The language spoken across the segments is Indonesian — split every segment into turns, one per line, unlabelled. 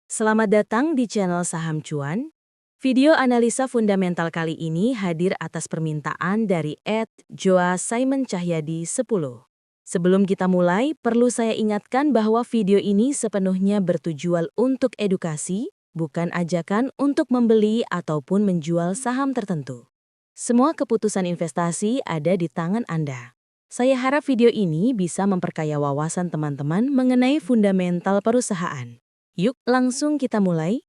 Selamat datang di channel Saham Cuan. Video analisa fundamental kali ini hadir atas permintaan dari @Joa Simon Cahyadi 10. Sebelum kita mulai, perlu saya ingatkan bahwa video ini sepenuhnya bertujuan untuk edukasi, bukan ajakan untuk membeli ataupun menjual saham tertentu. Semua keputusan investasi ada di tangan Anda. Saya harap video ini bisa memperkaya wawasan teman-teman mengenai fundamental perusahaan. Yuk, langsung kita mulai.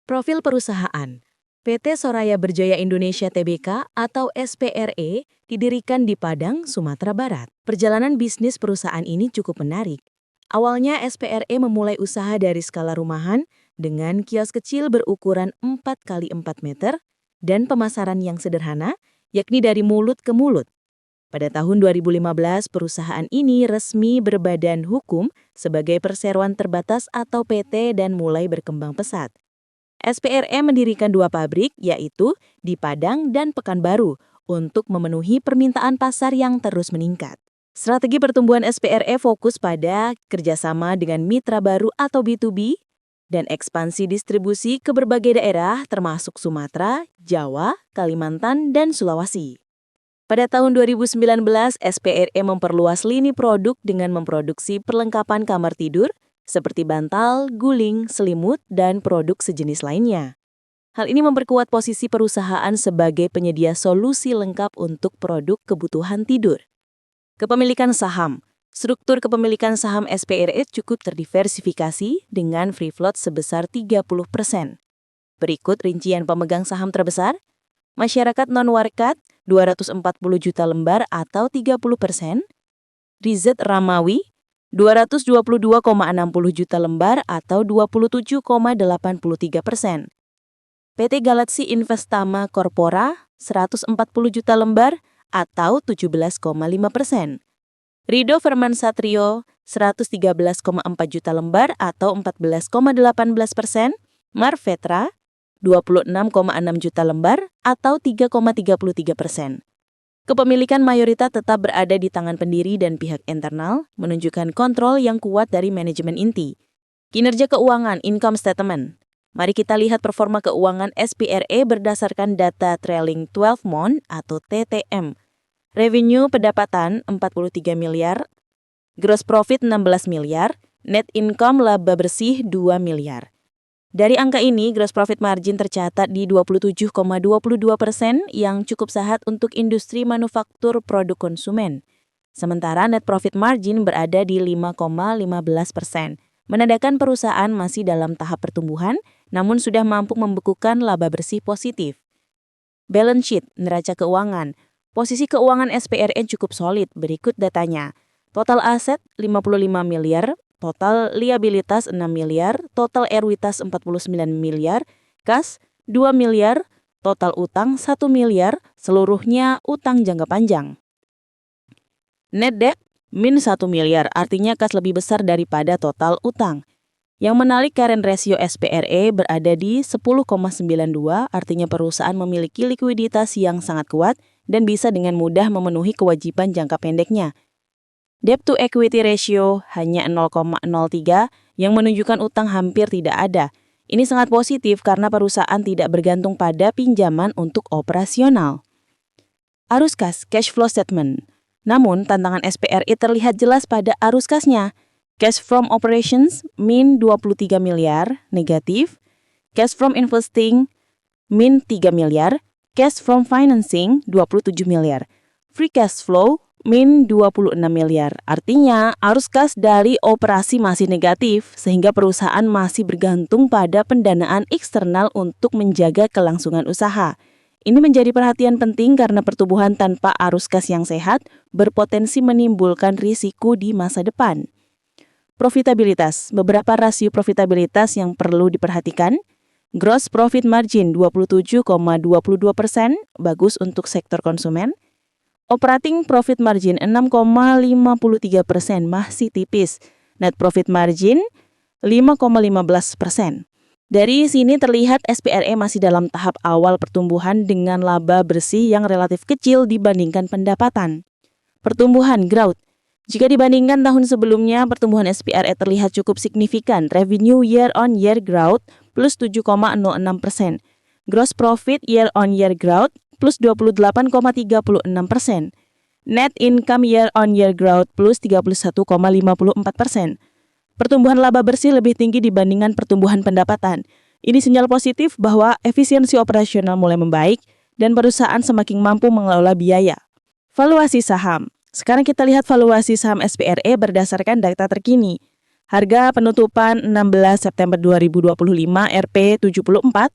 Profil perusahaan. PT Soraya Berjaya Indonesia Tbk atau SPRE didirikan di Padang, Sumatera Barat. Perjalanan bisnis perusahaan ini cukup menarik. Awalnya SPRE memulai usaha dari skala rumahan dengan kios kecil berukuran 4x4 meter dan pemasaran yang sederhana, yakni dari mulut ke mulut. Pada tahun 2015, perusahaan ini resmi berbadan hukum sebagai perseroan terbatas atau PT dan mulai berkembang pesat. SPRE mendirikan 2 pabrik, yaitu di Padang dan Pekanbaru, untuk memenuhi permintaan pasar yang terus meningkat. Strategi pertumbuhan SPRE fokus pada kerjasama dengan mitra baru atau B2B dan ekspansi distribusi ke berbagai daerah termasuk Sumatera, Jawa, Kalimantan, dan Sulawesi. Pada tahun 2019, SPRE memperluas lini produk dengan memproduksi perlengkapan kamar tidur seperti bantal, guling, selimut, dan produk sejenis lainnya. Hal ini memperkuat posisi perusahaan sebagai penyedia solusi lengkap untuk produk kebutuhan tidur. Kepemilikan saham. Struktur kepemilikan saham SPRE cukup terdiversifikasi dengan free float sebesar 30%. Berikut rincian pemegang saham terbesar. Masyarakat non-warkat 240 juta lembar atau 30%, Rizet Ramawi 222,60 juta lembar atau 27,83%, PT Galaxy Investama Corpora 140 juta lembar atau 17,5%, Rido Firman Satrio 113,4 juta lembar atau 14,18%, Marvetra 26,6 juta lembar atau 3,33%. Kepemilikan mayoritas tetap berada di tangan pendiri dan pihak internal, menunjukkan kontrol yang kuat dari manajemen inti. Kinerja keuangan income statement. Mari kita lihat performa keuangan SPRE berdasarkan data trailing 12 month atau TTM. Revenue pendapatan 43 miliar, gross profit 16 miliar, net income laba bersih 2 miliar. Dari angka ini, gross profit margin tercatat di 27,22% yang cukup sehat untuk industri manufaktur produk konsumen. Sementara net profit margin berada di 5,15%, menandakan perusahaan masih dalam tahap pertumbuhan, namun sudah mampu membekukan laba bersih positif. Balance sheet, neraca keuangan. Posisi keuangan SPRE cukup solid, berikut datanya. Total aset 55 miliar, total liabilitas 6 miliar, total ekuitas 49 miliar, kas 2 miliar, total utang 1 miliar, seluruhnya utang jangka panjang. Net debt min 1 miliar, artinya kas lebih besar daripada total utang. Yang menarik current ratio SPRE berada di 10,92, artinya perusahaan memiliki likuiditas yang sangat kuat dan bisa dengan mudah memenuhi kewajiban jangka pendeknya. Debt to equity ratio hanya 0,03 yang menunjukkan utang hampir tidak ada. Ini sangat positif karena perusahaan tidak bergantung pada pinjaman untuk operasional. Arus kas, cash flow statement. Namun, tantangan SPRE terlihat jelas pada arus kasnya. Cash from operations min 23 miliar, negatif. Cash from investing min 3 miliar. Cash from financing 27 miliar. Free cash flow min 26 miliar. Artinya, arus kas dari operasi masih negatif sehingga perusahaan masih bergantung pada pendanaan eksternal untuk menjaga kelangsungan usaha. Ini menjadi perhatian penting karena pertumbuhan tanpa arus kas yang sehat berpotensi menimbulkan risiko di masa depan. Profitabilitas. Beberapa rasio profitabilitas yang perlu diperhatikan. Gross profit margin 27,22%, bagus untuk sektor konsumen. Operating profit margin 6,53%, masih tipis. Net profit margin 5,15%. Dari sini terlihat SPRE masih dalam tahap awal pertumbuhan dengan laba bersih yang relatif kecil dibandingkan pendapatan. Pertumbuhan growth. Jika dibandingkan tahun sebelumnya, pertumbuhan SPRE terlihat cukup signifikan. Revenue year-on-year growth plus 7,06%. Gross profit year-on-year growth plus 28,36%. Net income year-on-year growth plus 31,54%. Pertumbuhan laba bersih lebih tinggi dibandingkan pertumbuhan pendapatan. Ini sinyal positif bahwa efisiensi operasional mulai membaik dan perusahaan semakin mampu mengelola biaya. Valuasi saham. Sekarang kita lihat valuasi saham SPRE berdasarkan data terkini. Harga penutupan 16 September 2025 Rp 74,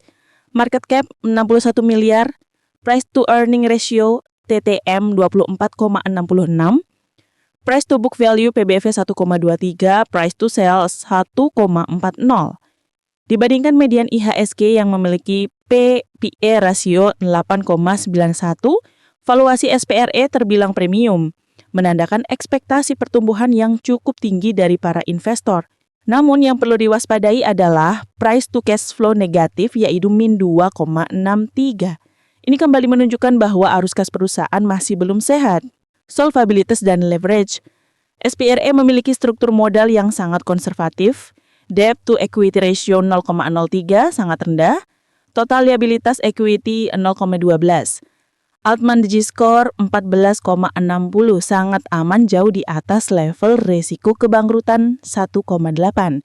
market cap 61 miliar, price to earning ratio TTM 24,66, price to book value PBV 1,23, price to sales 1,40. Dibandingkan median IHSG yang memiliki P/E rasio 8,91, valuasi SPRE terbilang premium, menandakan ekspektasi pertumbuhan yang cukup tinggi dari para investor. Namun yang perlu diwaspadai adalah price to cash flow negatif yaitu min 2,63. Ini kembali menunjukkan bahwa arus kas perusahaan masih belum sehat. Solvabilitas dan leverage. SPRE memiliki struktur modal yang sangat konservatif, debt to equity ratio 0,03 sangat rendah, total liabilitas equity 0,12. Altman Score 14,60 sangat aman jauh di atas level resiko kebangkrutan 1,8.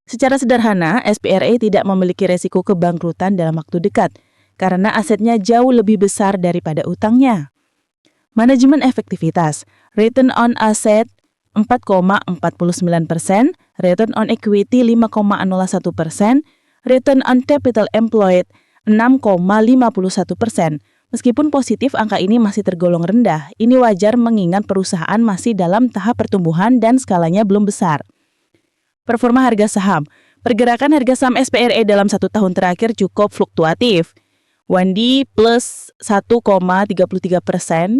Secara sederhana, SPRE tidak memiliki resiko kebangkrutan dalam waktu dekat karena asetnya jauh lebih besar daripada utangnya. Manajemen efektivitas, return on asset 4,49%, return on equity 5,01%, return on capital employed 6,51%. Meskipun positif, angka ini masih tergolong rendah. Ini wajar mengingat perusahaan masih dalam tahap pertumbuhan dan skalanya belum besar. Performa harga saham. Pergerakan harga saham SPRE dalam 1 tahun terakhir cukup fluktuatif. 1D plus 1,33%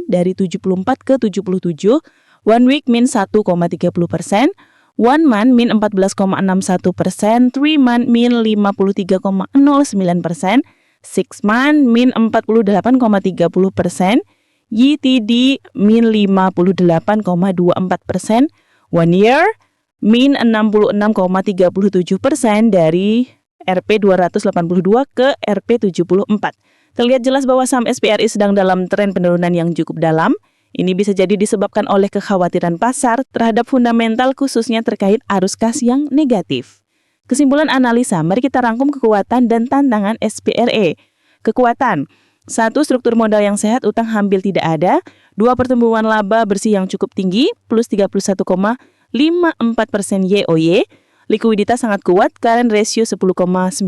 dari 74 ke 77, 1 week min 1,30%, 1 month min 14,61%, 3 month min 53,09%, 6 month min 48,30%, YTD min 58,24%, 1 year min 66,37% dari Rp 282 ke Rp 74. Terlihat jelas bahwa saham SPRE sedang dalam tren penurunan yang cukup dalam. Ini bisa jadi disebabkan oleh kekhawatiran pasar terhadap fundamental khususnya terkait arus kas yang negatif. Kesimpulan analisa, mari kita rangkum kekuatan dan tantangan SPRE. Kekuatan. 1. Struktur modal yang sehat, utang hampir tidak ada. 2. Pertumbuhan laba bersih yang cukup tinggi, plus 31,54% YoY. Likuiditas sangat kuat, current ratio 10,92.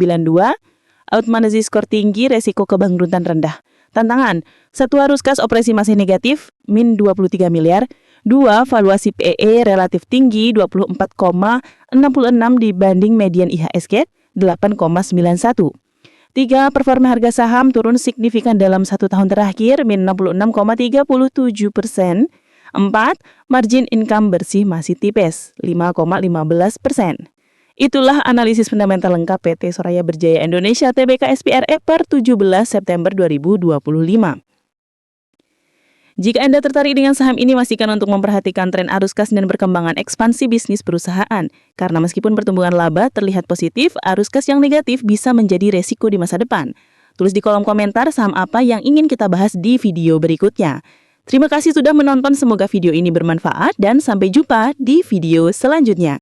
Altman Score tinggi, resiko kebangkrutan rendah. Tantangan, 1. Arus kas operasi masih negatif, min 23 miliar. 2. Valuasi PE relatif tinggi, 24,66 dibanding median IHSG, 8,91. 3. Performa harga saham turun signifikan dalam 1 tahun terakhir, min 66,37%. 4. Margin income bersih masih tipis, 5,15%. Itulah analisis fundamental lengkap PT Soraya Berjaya Indonesia Tbk SPRE per 17 September 2025. Jika Anda tertarik dengan saham ini, pastikan untuk memperhatikan tren arus kas dan perkembangan ekspansi bisnis perusahaan. Karena meskipun pertumbuhan laba terlihat positif, arus kas yang negatif bisa menjadi resiko di masa depan. Tulis di kolom komentar saham apa yang ingin kita bahas di video berikutnya. Terima kasih sudah menonton, semoga video ini bermanfaat dan sampai jumpa di video selanjutnya.